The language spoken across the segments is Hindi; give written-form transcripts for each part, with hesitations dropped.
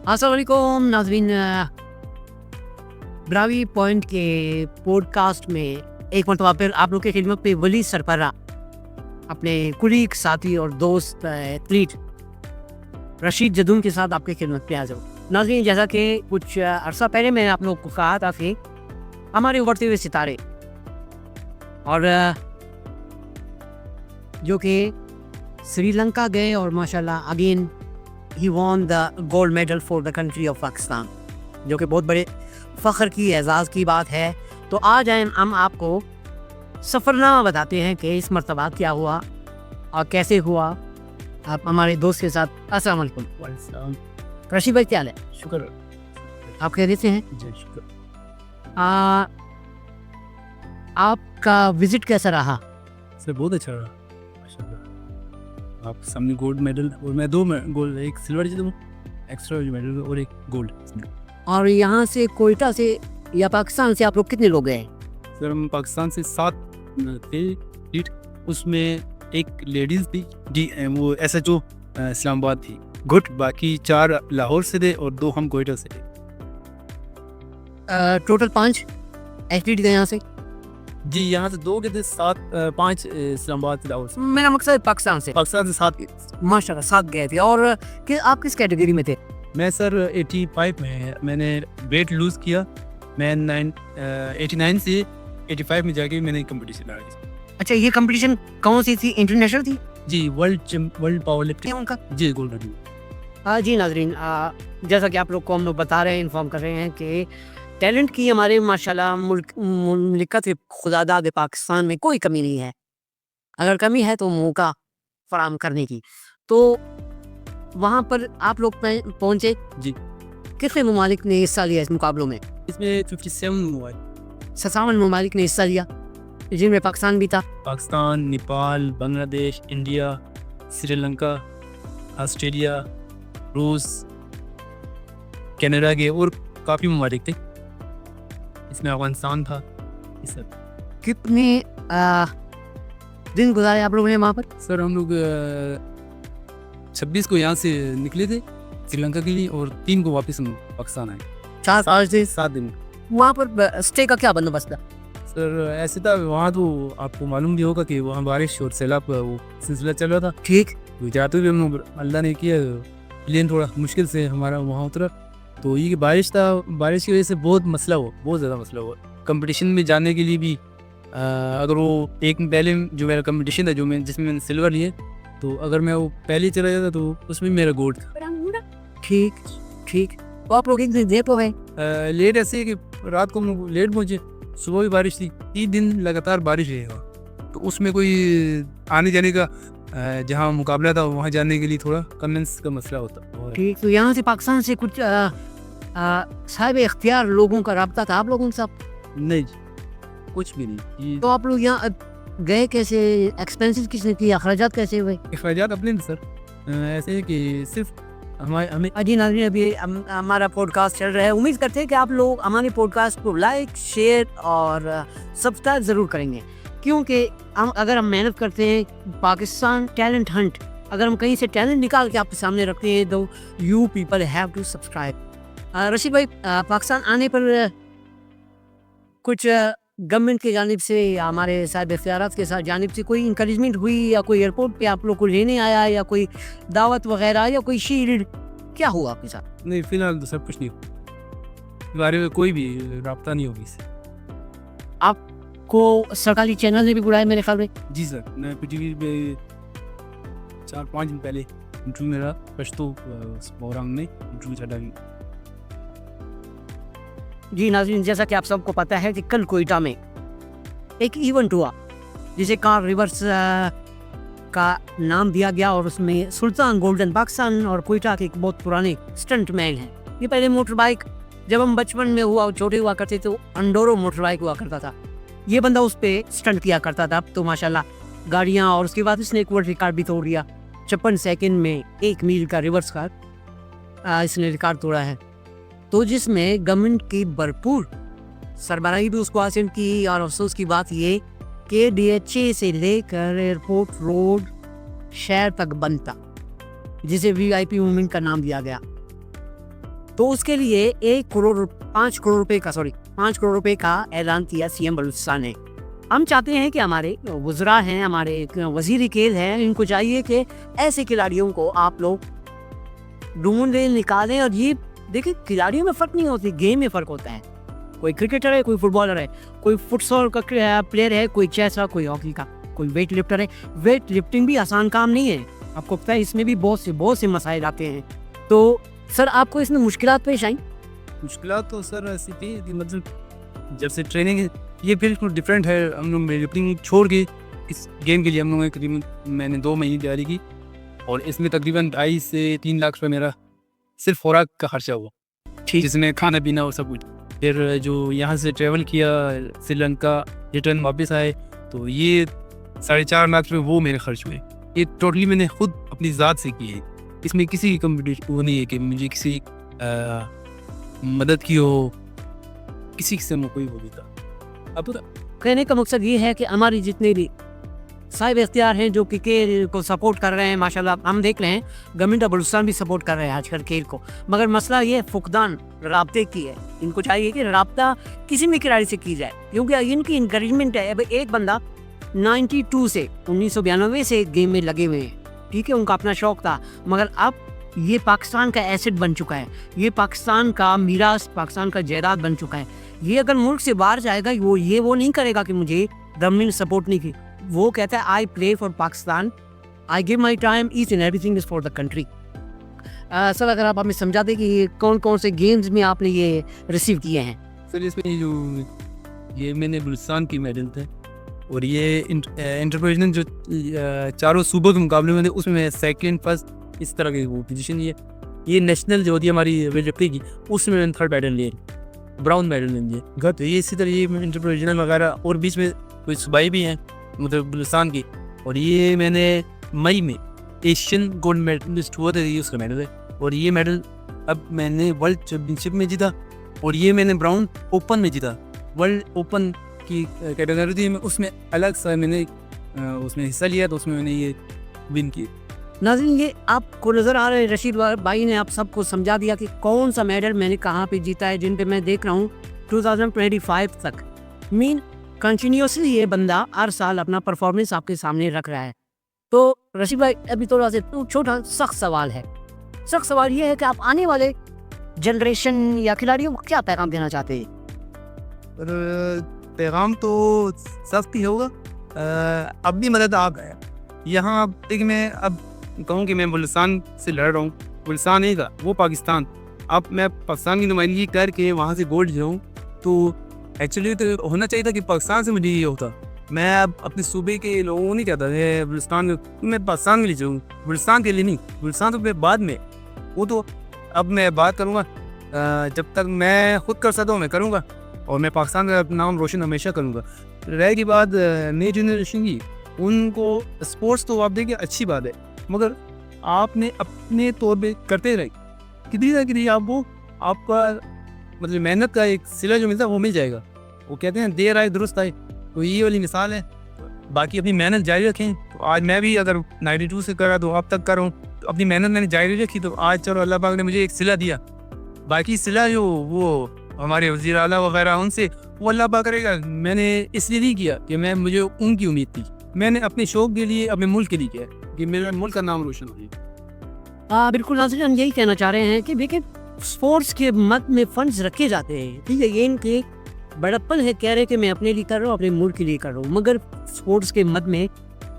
अस्सलाम वालेकुम नाज़रीन, ब्रावी पॉइंट के पॉडकास्ट में एक मरतबा फिर आप लोग की खिदमत पे वली सरपरा अपने कुलीग साथी और दोस्त एथलीट रशीद जदून के साथ आपकी खिदमत पे आ जाऊँ। नाज़रीन, जैसा कि कुछ अरसा पहले मैंने आप लोग को कहा था कि हमारे उभरते हुए सितारे और जो कि श्रीलंका गए और माशाल्लाह again he won the gold medal for the country of Pakistan, जो कि बहुत बड़े फ़ख्र की एजाज़ की बात है। तो आज हम आपको सफ़रनामा बताते हैं कि इस मरतबा क्या हुआ और कैसे हुआ। आप हमारे दोस्त के साथ। अस्सलाम वालेकुम रशीद भाई, क्या हाल है? शुक्र। आप खैरियत से हैं? जी शुक्र। आपका विज़िट कैसा रहा? सर बहुत अच्छा रहा माशाल्लाह। आप सामने गोल्ड मेडल और मैं दो गोल्ड, एक सिल्वर जीता हूँ, एक्स्ट्रा मेडल और एक गोल्ड। और यहाँ से कोयटा से या पाकिस्तान से आप लोग कितने लोग गए? सर हम पाकिस्तान से 7 थे लीड, उसमें एक लेडीज़ थी जी, वो SHO इस्लामाबाद थी गुड, बाकी 4 लाहौर से थे और 2 हम कोयटा से थे। टोटल 5 एथलीट गए यहाँ से। जी यहाँ से 2 के थे, 5 इस्लामाबाद से, लाहौर से। मेरा मकसद पाकिस्तान से 7 के। माशाल्लाह 7 गए थे। और कि आप किस कैटेगरी में थे? मैं सर 85 में मैंने वेट लूज़ किया। मैं 89 से 85 में जाके मैंने कंपटीशन लगा। अच्छा, ये कंपटीशन कौन सी थी? इंटरनेशनल थी? जी वर्ल्ड पावर लिफ्टिंग उनका जी गोल्ड मेडल। जी नाजरीन, जैसा कि आप लोग को हम लोग बता रहे हैं, इन्फॉर्म कर रहे हैं कि टैलेंट की हमारे माशाल्लाह मुल्कत खुदादाद पाकिस्तान में कोई कमी नहीं है। अगर कमी है तो मौका फराहम करने की। तो वहाँ पर आप लोग पहुँचे जी। कितने ममालिक ने हिस्सा लिया इस मुकाबलों में? इसमें 57 हुआ है। 57 ममालिक ने हिस्सा लिया, जिनमें पाकिस्तान भी था। पाकिस्तान, नेपाल, बांग्लादेश, इंडिया, श्रीलंका, ऑस्ट्रेलिया, रूस, कनाडा के और काफ़ी ममालिक थे। इसमें अफगानिस्तान था। ये सब कितने दिन गुजारे आप लोगों ने वहाँ पर? सर हम लोग 26 को यहाँ से निकले थे श्रीलंका के लिए और 3 को वापस हम पाकिस्तान आए। 4 से 7 दिन। वहाँ पर स्टे का क्या बंदोबस्त था? सर ऐसे था वहाँ, तो आपको मालूम भी होगा कि वहाँ बारिश और सैलाब का वो सिलसिला चल रहा था। ठीक। जाते हुए हम अल्लाह ने किया, प्लेन थोड़ा मुश्किल से हमारा वहाँ उतरा, तो ये बारिश था, बारिश की वजह से बहुत ज़्यादा मसला हुआ। कंपटीशन में जाने के लिए भी अगर वो एक पहले जो मेरा कंपटीशन था जिसमें मैंने सिल्वर लिए, तो अगर मैं वो पहले चला जाता तो उसमें मेरा गोल्ड था। ठीक। तो आप लोग एक दिन देर तो है लेट ऐसे कि रात को हम लोग लेट पहुँचे, सुबह भी बारिश थी, 3 दिन लगातार बारिश रहेगा, तो उसमें कोई आने जाने का जहाँ मुकाबला था वहाँ जाने के लिए थोड़ा कन्वेंस का मसला होता। ठीक। तो यहाँ से पाकिस्तान से कुछ साहिब इख्तियार लोगों का रब्ता था आप लोगों के साथ? नहीं जी, कुछ भी नहीं। तो आप लोग यहाँ गए कैसे? एक्सपेंसेस किसने किए? अखराजात कैसे हुए? अखराजात अपने सर ऐसे है कि सिर्फ हमें जी नाज़रीन, अभी हमारा पॉडकास्ट चल रहा है। उम्मीद करते हैं कि आप लोग हमारे पॉडकास्ट को लाइक, शेयर और सब्सक्राइब ज़रूर करेंगे, क्योंकि अगर हम मेहनत करते हैं, पाकिस्तान टैलेंट हंट, अगर हम कहीं से टैलेंट निकाल के आपके सामने रखते हैं, तो you people have to subscribe. Rashid भाई, पाकिस्तान आने पर कुछ गवर्नमेंट की जानिब से या हमारे साहिब इख्तियारात के साथ जानिब से कोई इंकरेजमेंट हुई, या कोई एयरपोर्ट पे आप लोग को लेने आया, या कोई दावत वगैरह, या कोई शील्ड, क्या हुआ आपके साथ? नहीं, फिलहाल तो सब कुछ नहीं हुआ, इस बारे में कोई भी रब्ता नहीं होगी इससे। आपको सरकारी चैनल ने भी बुलाया मेरे ख्याल में? जी सर, मैं PTV पे 4-5 दिन पहले इंटरव्यू मेरा पश्तो प्रोग्राम में इंटरव्यू चला गया। जी नाज़रीन, जैसा कि आप सबको पता है कि कल कोयटा में एक इवेंट हुआ जिसे कार रिवर्स का नाम दिया गया, और उसमें सुल्तान गोल्डन पाकिस्तान और कोयटा के एक बहुत पुराने स्टंट मैन हैं। ये पहले मोटर बाइक जब हम बचपन में छोटे हुआ करते तो अंडोरो मोटर बाइक हुआ करता था, ये बंदा उस पर स्टंट किया करता था। अब तो माशाल्लाह गाड़ियाँ, और उसके बाद इसने एक वर्ल्ड रिकॉर्ड भी तोड़ दिया। 56 सेकंड में 1 मील का रिवर्स कार इसने रिकॉर्ड तोड़ा है। तो जिसमें गवर्नमेंट की भरपूर सरबराही भी उसको हासिल की, और अफसोस की बात ये कि DHA से लेकर एयरपोर्ट रोड शहर तक बंद था, जिसे VIP मूवमेंट का नाम दिया गया। तो उसके लिए 5 करोड़ रुपए का 5 करोड़ रुपए का ऐलान किया सीएम बलूचिस्तान ने। हम चाहते हैं कि हमारे वज़रा हैं, हमारे वज़ीर खेल हैं, इनको चाहिए कि ऐसे खिलाड़ियों को आप लोग ढूंढें, निकालें। और ये देखिए, खिलाड़ियों में फ़र्क नहीं होती, गेम में फ़र्क होता है। कोई क्रिकेटर है, कोई फुटबॉलर है, कोई फुटसॉल का प्लेयर है, कोई चेस का, कोई हॉकी का, कोई वेट लिफ्टर है। वेट लिफ्टिंग भी आसान काम नहीं है, आपको पता है, इसमें भी बहुत से मसाइल आते हैं। तो सर, आपको इसमें मुश्किलात पेश आई? मुश्किलात तो सर ऐसी थी कि मतलब जब से ट्रेनिंग ये बिल्कुल डिफरेंट है। हम लोग लिफ्टिंग छोड़ के इस गेम के लिए हम लोगों ने करीबन मैंने 2 महीने तैयारी की और इसमें तकरीबन 2.5 से 3 लाख रुपये मेरा सिर्फ खुराक का खर्चा हुआ, ठीक। जिसमें खाना पीना और सब कुछ। फिर जो यहाँ से ट्रैवल किया श्रीलंका, रिटर्न वापस आए, तो ये 4.5 लाख रुपये वो मेरे खर्च हुए। ये टोटली मैंने खुद अपनी ज़ात से की है। इसमें किसी की कम्पिटिशन वो नहीं है कि मुझे किसी मदद की हो, किसी से मैं कोई वो नहीं था। अब कहने का मकसद ये है कि हमारी जितने भी साहिब इख्तियार हैं जो कि खेल को सपोर्ट कर रहे हैं, माशाल्लाह हम देख रहे हैं गवर्नमेंट ऑफ बलूचिस्तान भी सपोर्ट कर रहे हैं आजकल खेल को, मगर मसला ये फुकदान राब्ते की है। इनको चाहिए कि राब्ता किसी भी खिलाड़ी से की जाए, क्योंकि इनकी इंकरेजमेंट है। अब एक बंदा 1992 से गेम में लगे हुए हैं, ठीक है, उनका अपना शौक था, मगर अब ये पाकिस्तान का एसेट बन चुका है, ये पाकिस्तान का मीरास, पाकिस्तान का जायदाद बन चुका है। ये अगर मुल्क से बाहर जाएगा, वो नहीं करेगा कि मुझे गवर्नमेंट सपोर्ट नहीं की। वो कहता है I play for Pakistan, I give my time, each and everything is for the country. Sir, अगर आप हमें समझा दें कि कौन कौन से गेम्स में आपने ये रिसीव किए हैं? सर, इसमें जो ये मैंने बलूचिस्तान की मेडल थे और ये इंटरप्रोविजनल जो 4 सूबों के मुकाबले में थे, उसमें सेकंड, फर्स्ट, इस तरह की वो पोजीशन। ये नेशनल जो होती है हमारी वेटलिफ्टिंग की, उसमें मैंने 3rd मेडल लिए, ब्राउन मेडल लिए। तो ये इसी तरह ये इंटरप्रोविजनल वगैरह, और बीच में कोई सूबाई भी हैं मतलब बलूचिस्तान की, और ये मैंने मई में एशियन गोल्ड मेडलिस्ट हुआ था, ये उसका मेडल है। और ये मेडल अब मैंने वर्ल्ड चैम्पियनशिप में जीता, और ये मैंने ब्राउन ओपन में जीता। वर्ल्ड ओपन की कैटेगरी थी, उसमें अलग सा मैंने उसमें हिस्सा लिया, तो उसमें मैंने ये विन की। नाज़रीन, ये आपको नज़र आ रहे हैं, रशीद भाई ने आप सबको समझा दिया कि कौन सा मेडल मैंने कहाँ पे जीता है, जिन पे मैं देख रहा हूँ 2025 तक। मीन कंटिन्यूसली ये बंदा हर साल अपना परफॉर्मेंस आपके सामने रख रहा है। तो रशीद भाई, अभी थोड़ा सा छोटा सख्त सवाल है। सख्त सवाल ये है कि आप आने वाले जनरेशन या खिलाड़ियों को क्या पैगाम देना चाहते हैं? पैगाम तो सख्त ही होगा, अब भी मदद आ गया यहाँ। अब देखिए, मैं अब कहूँ कि मैं बलूचिस्तान से लड़ रहा हूँ, बलूचिस्तान नहीं था वो पाकिस्तान। अब मैं पाकिस्तान की नुमाइंदगी करके वहाँ से गोल्ड जाऊँ, तो एक्चुअली तो होना चाहिए था कि पाकिस्तान से मुझे ये होता। मैं अब अपने सूबे के लोगों को नहीं कहता बलूचिस्तान मैं पाकिस्तान के लिए जाऊँ, बलूचिस्तान के लिए नहीं। बलूचिस्तान तो मैं बाद में, वो तो अब मैं बात करूँगा, जब तक मैं खुद कर सकता हूँ मैं करूँगा, और मैं पाकिस्तान का नाम रोशन हमेशा करूँगा। रह की बात नई जनरेशन की, उनको स्पोर्ट्स तो आप देखिए अच्छी बात है, मगर आपने अपने तौर पे करते रहे, कितनी ना कितनी आपका मतलब मेहनत का एक सिला जो मिलता है वो मिल जाएगा। वो कहते हैं देर आए दुरुस्त आए, तो ये वाली मिसाल है। बाकी अपनी मेहनत जारी रखें। तो आज मैं भी अगर 92 से कर रहा तो अब तक कर रहा हूँ, तो अपनी मेहनत मैंने जारी रखी, तो आज चलो अल्लाह पाक ने मुझे एक सिला दिया। बाकी सिला जो वो हमारे वज़ीर आला वगैरह उनसे, वो अल्लाह पाक करेगा। मैंने इसलिए नहीं किया कि मुझे उनकी उम्मीद थी, मैंने अपने शौक के लिए, अपने मुल्क के लिए किया कि मेरे मुल्क का नाम रोशन हो जाए। बिल्कुल नाज़रीन, हम यही कहना चाह रहे हैं कि देखिए, स्पोर्ट्स के मद में फंड्स रखे जाते हैं, ठीक है, ये इनके बड़प्पन है, कह रहे कि मैं अपने लिए कर रहा हूँ, अपने मुल्क के लिए कर रहा हूँ, मगर स्पोर्ट्स के मद में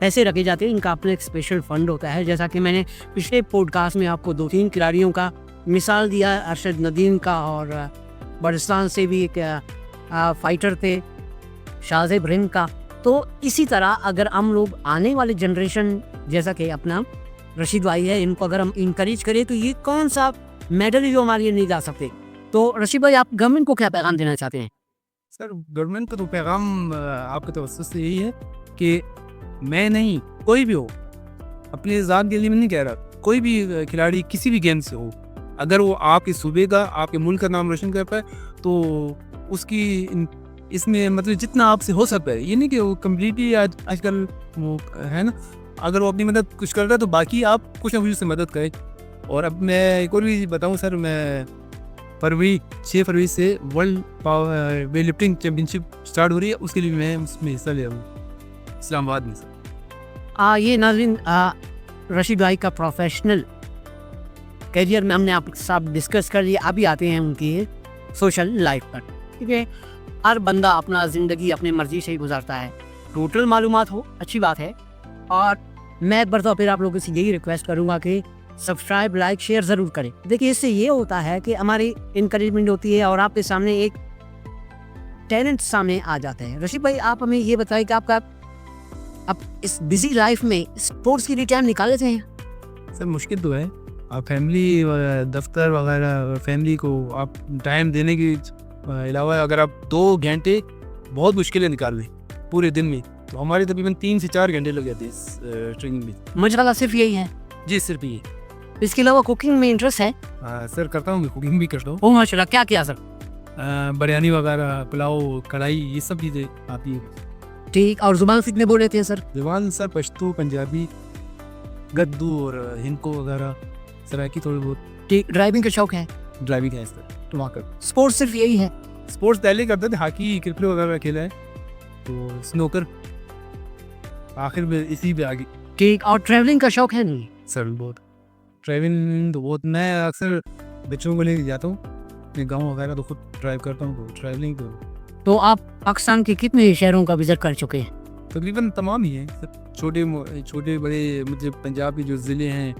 पैसे रखे जाते हैं, इनका अपना एक स्पेशल फंड होता है। जैसा कि मैंने पिछले पॉडकास्ट में आपको 2-3 खिलाड़ियों का मिसाल दिया, अरशद नदीम का, और बलूचिस्तान से भी एक फाइटर थे शाहजेब रिंग का। तो इसी तरह अगर हम लोग आने वाले जनरेशन, जैसा कि अपना रशीद भाई है, इनको अगर हम इंकरेज करें, तो ये कौन सा मेडल जो हमारे लिए नहीं जा सकते। तो रशीद भाई, आप गवर्नमेंट को क्या पैगाम देना चाहते हैं? सर, गवर्नमेंट का तो पैगाम आपके तवज्जुह से यही है कि मैं नहीं, कोई भी हो, अपनी ज़ात के लिए मैं नहीं कह रहा, कोई भी खिलाड़ी किसी भी गेम से हो, अगर वो आपके सूबे का, आपके मुल्क का नाम रोशन कर पाए, तो उसकी इसमें मतलब जितना आपसे हो सकता है, ये नहीं कि वो कम्प्लीटली आजकल वो है ना, अगर वो अपनी मदद कुछ कर रहा है तो बाकी आप कुछ ना कुछ से मदद करें। और अब मैं एक और भी बताऊं सर, मैं फरवरी 6 फरवरी से world power weight lifting championship start हो रही है, उसके लिए मैं उसमें हिस्सा ले रहा हूँ इस्लामाबाद में सर। ये नाज़रीन रशीद भाई का प्रोफेशनल करियर में हमने आपके साथ डिस्कस कर लिया। अभी आते हैं उनकी सोशल लाइफ पर। ठीक है, हर बंदा अपना ज़िंदगी अपनी मर्ज़ी से ही गुजारता है, टोटल मालूमात हो अच्छी बात है। और मैं एक बार तो फिर आप लोगों से यही रिक्वेस्ट करूँगा कि सब्सक्राइब लाइक शेयर ज़रूर करें। देखिए इससे ये होता है कि हमारी इंकरेजमेंट होती है और आपके सामने एक टैलेंट सामने आ जाते हैं। रशीद भाई आप हमें ये बताएं कि आपका अब इस बिजी लाइफ में स्पोर्ट्स के लिए टाइम निकाल लेते हैं? सर मुश्किल तो है, आप फैमिली दफ्तर वगैरह फैमिली को आप टाइम देने के अलावा अगर आप 2 घंटे बहुत मुश्किल है निकाल लें पूरे दिन में, तो हमारे तकरीबन 3 से 4 घंटे लग जाते हैं इस ट्रेनिंग में। मशगला सिर्फ यही है? जी सिर्फ ये। इसके अलावा कुकिंग में इंटरेस्ट है? सर करता हूँ, मैं कुकिंग भी करता हूँ। ओह माशाल्लाह, क्या किया सर? बिरयानी वगैरह, पुलाव, कढ़ाई, ये सब चीज़ें आती है। ठीक, और जुबान कितने बोल लेते हैं सर? जवान सर पश्तो, पंजाबी, गद्दू और हिंदको वगैरह सराकी थोड़ी बहुत। ठीक, ड्राइविंग का शौक है? ड्राइविंग है सर, तो वहाँ कर। स्पोर्ट्स सिर्फ यही है? स्पोर्ट्स पहले करते थे, हॉकी क्रिकेट वगैरह खेला है, तो स्नोकर आखिर में इसी पे आगे। ठीक, और ट्रैवलिंग का शौक है? नहीं सर बहुत ट्रैवलिंग तो बहुत, मैं अक्सर बच्चों को लेके जाता हूँ अपने गाँव वगैरह, तो खुद ड्राइव करता हूँ, तो ट्रैवलिंग तो आप पाकिस्तान के कितने शहरों का विजिट कर चुके हैं? तकरीबन तमाम ही हैं सर, छोटे बड़े, मतलब पंजाब के जो ज़िले हैं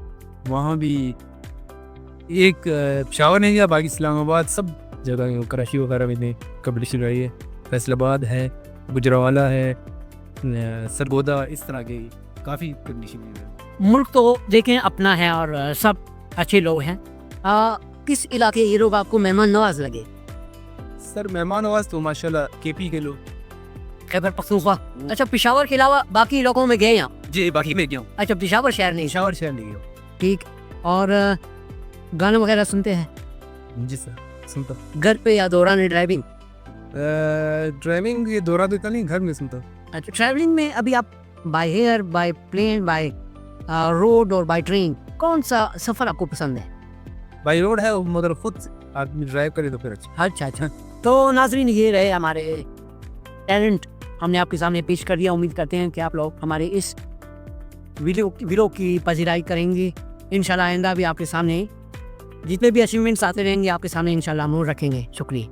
वहाँ भी, एक पेशावर नहीं गया, बाकी इस्लामाबाद सब जगह, कराची वगैरह में कंपटीशन रही है, फैसलाबाद है, गुजरावाला है, सरगोदा, इस तरह के काफ़ी कंडीशन है। मुल्क तो देखें अपना है और सब अच्छे लोग हैं। किस इलाके ये लोग आपको मेहमान नवाज लगे? सर मेहमान नवाज तो माशाल्लाह केपी के लोग, खैबर पख्तूनख्वा। अच्छा, पेशावर के अलावा बाकी इलाकों में गए आप? जी बाकी में गया हूँ। अच्छा, पेशावर शहर नहीं? पेशावर शहर नहीं गया। ठीक, और गाना वगैरह सुनते हैं? जी सर सुनता हूँ। घर पे या दौरान ड्राइविंग? ड्राइविंग ये दौरा देता नहीं, घर में सुनता हूँ। अच्छा, ट्रैवलिंग में अभी आप by air, by plane, by road और बाय ट्रेन, कौन सा सफ़र आपको पसंद है? बाई रोड है, मगर खुद आदमी ड्राइव करे तो फिर अच्छा। अच्छा, तो नाजरीन ये रहे हमारे टैलेंट, हमने आपके सामने पेश कर दिया। उम्मीद करते हैं कि आप लोग हमारे इस वीडियो की पजीराई करेंगे। इंशाल्लाह आइंदा भी आपके सामने जितने भी अचीवमेंट्स आते रहेंगे आपके सामने इंशाल्लाह हम रखेंगे। शुक्रिया।